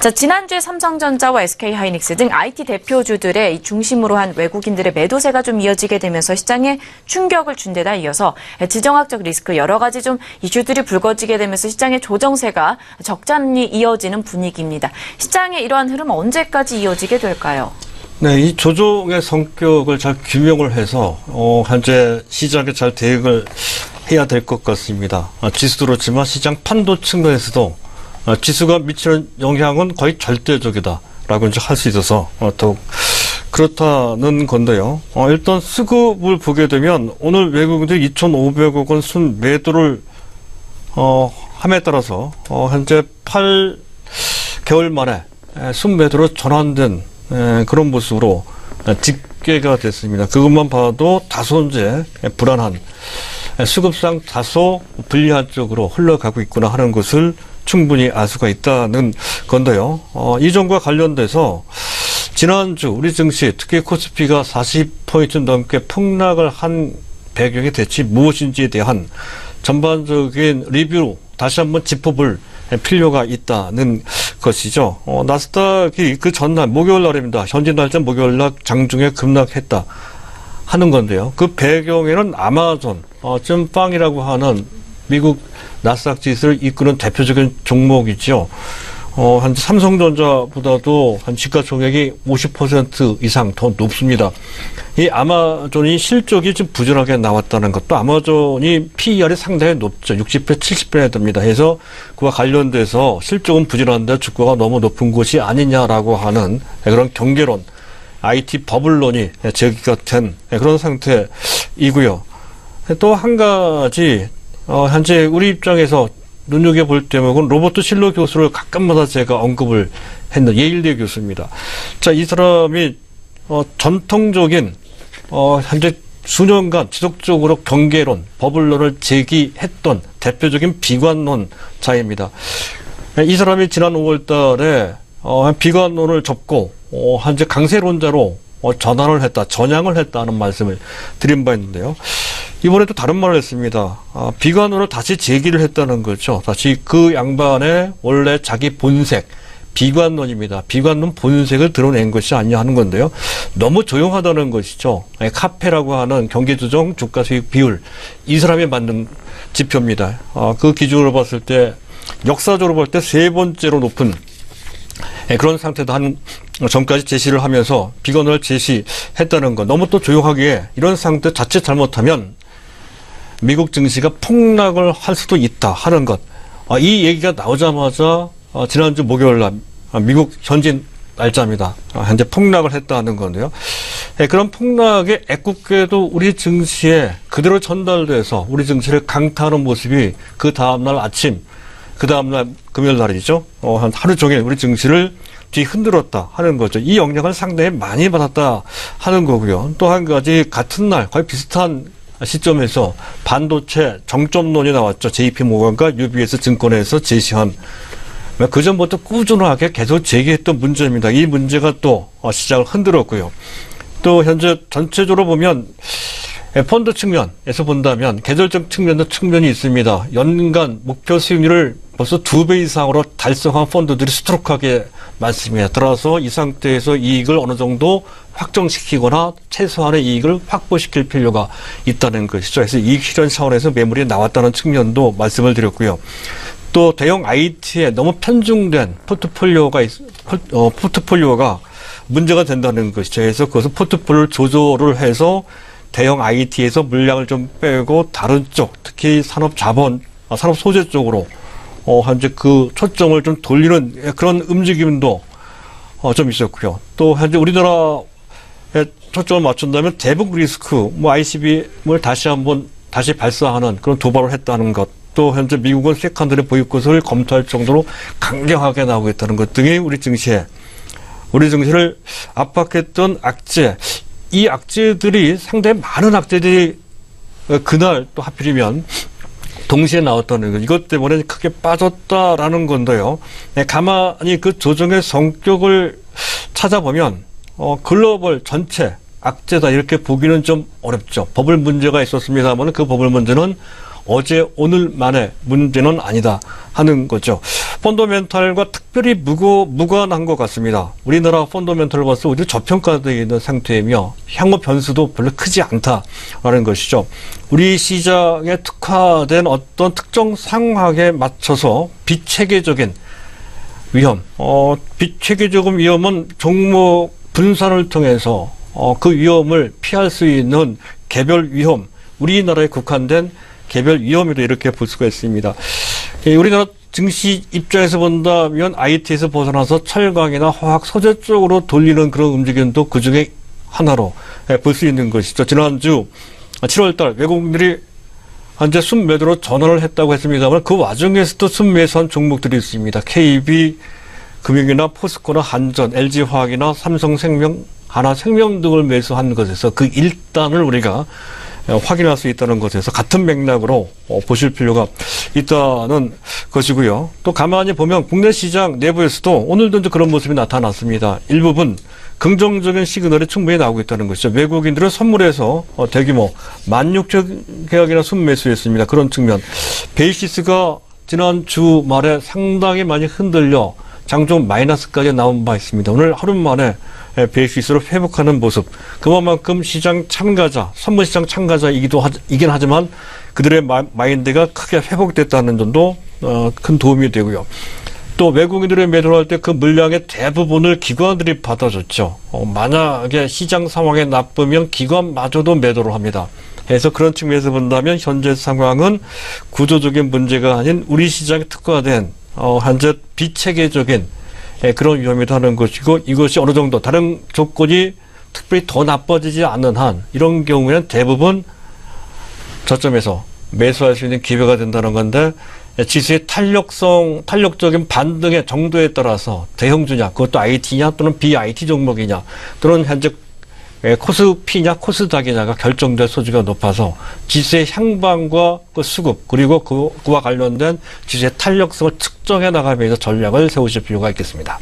자, 지난주에 삼성전자와 SK하이닉스 등 IT 대표주들의 이 중심으로 한 외국인들의 매도세가 좀 이어지게 되면서 시장에 충격을 준 데다 이어서 지정학적 리스크 여러 가지 좀 이슈들이 불거지게 되면서 시장의 조정세가 적잖이 이어지는 분위기입니다. 시장의 이러한 흐름 언제까지 이어지게 될까요? 네, 이 조정의 성격을 잘 규명을 해서 현재 시장에 잘 대응을 해야 될 것 같습니다. 지수도 그렇지만 시장 판도 측면에서도 지수가 미치는 영향은 거의 절대적이다라고 이제 할 수 있어서 더욱 그렇다는 건데요. 일단 수급을 보게 되면 오늘 외국인들이 2,500억 원 순매도를 함에 따라서 현재 8개월 만에 순매도로 전환된 그런 모습으로 집계가 됐습니다. 그것만 봐도 다소 이제 불안한 수급상 다소 불리한 쪽으로 흘러가고 있구나 하는 것을 충분히 알 수가 있다는 건데요. 이 점과 관련돼서 지난주 우리 증시 특히 코스피가 40포인트 넘게 폭락을 한 배경의 대체 무엇인지에 대한 전반적인 리뷰로 다시 한번 짚어볼 필요가 있다는 것이죠. 나스닥이 그 전날 목요일 날입니다. 현지 날짜 목요일 날 장중에 급락했다 하는 건데요. 그 배경에는 아마존, 찐빵이라고 하는 미국 나스닥 지수를 이끄는 대표적인 종목이죠. 한 삼성전자보다도 한 시가총액이 50% 이상 더 높습니다. 이 아마존이 실적이 좀 부진하게 나왔다는 것도 아마존이 PER이 상당히 높죠. 60배, 70배나 됩니다. 그래서 그와 관련돼서 실적은 부진한데 주가가 너무 높은 것이 아니냐라고 하는 그런 경계론, IT 버블론이 제기가 된 그런 상태이고요. 또 한 가지 현재 우리 입장에서 눈여겨볼 대목은 로버트 실러 교수를 가끔마다 제가 언급을 했는 예일대 교수입니다. 자, 이 사람이 전통적인 현재 수년간 지속적으로 경계론, 버블론을 제기했던 대표적인 비관론자입니다. 이 사람이 지난 5월 달에 비관론을 접고 현재 강세론자로 전환을 했다, 전향을 했다는 말씀을 드린 바 있는데요. 이번에 또 다른 말을 했습니다. 비관론을 다시 제기를 했다는 거죠. 다시 그 양반의 원래 자기 본색, 비관론입니다. 비관론 본색을 드러낸 것이 아니냐 하는 건데요. 너무 조용하다는 것이죠. 카페라고 하는 경기조정 주가 수익 비율, 이 사람이 만든 지표입니다. 그 기준으로 봤을 때 역사적으로 볼 때 세 번째로 높은 그런 상태도 한 전까지 제시를 하면서 비관론을 제시했다는 것. 너무 또 조용하기에 이런 상태 자체 잘못하면 미국 증시가 폭락을 할 수도 있다 하는 것. 이 얘기가 나오자마자 지난주 목요일 날 미국 현지 날짜입니다. 현재 폭락을 했다는 건데요. 그런 폭락의 애꿎게도 우리 증시에 그대로 전달돼서 우리 증시를 강타하는 모습이 그 다음날 아침, 그 다음날 금요일 날이죠. 한 하루 종일 우리 증시를 뒤흔들었다 하는 거죠. 이 영향을 상당히 많이 받았다 하는 거고요. 또 한 가지 같은 날 거의 비슷한 시점에서 반도체 정점론이 나왔죠. JP모건과 UBS 증권에서 제시한 그 전부터 꾸준하게 계속 제기했던 문제입니다. 이 문제가 또 시장을 흔들었고요. 또 현재 전체적으로 보면 펀드 측면에서 본다면 계절적 측면도 측면이 있습니다. 연간 목표 수익률을 벌써 2배 이상으로 달성한 펀드들이 수두룩하게 많습니다. 따라서 이 상태에서 이익을 어느 정도 확정시키거나 최소한의 이익을 확보시킬 필요가 있다는 것이죠. 그래서 이익 실현 차원에서 매물이 나왔다는 측면도 말씀을 드렸고요. 또 대형 IT에 너무 편중된 포트폴리오가 문제가 된다는 것이죠. 그래서 그것을 포트폴리오를 조절을 해서 대형 IT에서 물량을 좀 빼고 다른 쪽, 특히 산업 소재 쪽으로 현재 그 초점을 좀 돌리는 그런 움직임도 좀 있었고요. 또 현재 우리나라에 초점을 맞춘다면 대북 리스크, ICBM을 다시 발사하는 그런 도발을 했다는 것. 또 현재 미국은 세컨드리 보이콧을 검토할 정도로 강경하게 나오고 있다는 것 등이 우리 증시를 압박했던 악재. 이 악재들이 상당히 많은 악재들이 그날 또 하필이면 동시에 나왔다는 것. 이것 때문에 크게 빠졌다라는 건데요. 가만히 그 조정의 성격을 찾아보면 글로벌 전체 악재다 이렇게 보기는 좀 어렵죠. 버블 문제가 있었습니다만 그 버블 문제는 어제 오늘만의 문제는 아니다 하는 거죠. 펀더멘탈과 특별히 무관한 것 같습니다. 우리나라 펀더멘탈 봐서 오히려 저평가되어 있는 상태이며 향후 변수도 별로 크지 않다라는 것이죠. 우리 시장에 특화된 어떤 특정 상황에 맞춰서 비체계적인 위험, 비체계적인 위험은 종목 분산을 통해서 그 위험을 피할 수 있는 개별 위험, 우리나라에 국한된 개별 위험이라 이렇게 볼 수가 있습니다. 우리나라 증시 입장에서 본다면 IT에서 벗어나서 철강이나 화학 소재 쪽으로 돌리는 그런 움직임도 그 중에 하나로 볼 수 있는 것이죠. 지난주 7월달 외국인들이 현재 순매도로 전환을 했다고 했습니다만 그 와중에서도 순매수한 종목들이 있습니다. KB 금융이나 포스코나 한전, LG화학이나 삼성생명, 하나생명 등을 매수한 것에서 그 일단을 우리가 확인할 수 있다는 것에서 같은 맥락으로 보실 필요가 있다는 것이고요. 또 가만히 보면 국내 시장 내부에서도 오늘도 이제 그런 모습이 나타났습니다. 일부분 긍정적인 시그널이 충분히 나오고 있다는 것이죠. 외국인들은 선물에서 대규모 16,000계약이나 순매수했습니다. 그런 측면. 베이시스가 지난 주말에 상당히 많이 흔들려 장중 마이너스까지 나온 바 있습니다. 오늘 하루 만에 베이시스로 회복하는 모습. 그만큼 시장 참가자, 선물시장 참가자이긴 하지만 그들의 마인드가 크게 회복됐다는 점도 큰 도움이 되고요. 또 외국인들의 매도를 할 때 그 물량의 대부분을 기관들이 받아줬죠. 만약에 시장 상황이 나쁘면 기관마저도 매도를 합니다. 그래서 그런 측면에서 본다면 현재 상황은 구조적인 문제가 아닌 우리 시장에 특화된 현재 비체계적인 그런 위험이다 하는 것이고 이것이 어느 정도 다른 조건이 특별히 더 나빠지지 않는 한 이런 경우에는 대부분 저점에서 매수할 수 있는 기회가 된다는 건데 지수의 탄력적인 반등의 정도에 따라서 대형주냐 그것도 IT냐 또는 비IT 종목이냐 또는 현재 코스피냐 코스닥이냐가 결정될 소지가 높아서 지수의 향방과 그 수급 그리고 그와 관련된 지수의 탄력성을 측정해 나가면서 전략을 세우실 필요가 있겠습니다.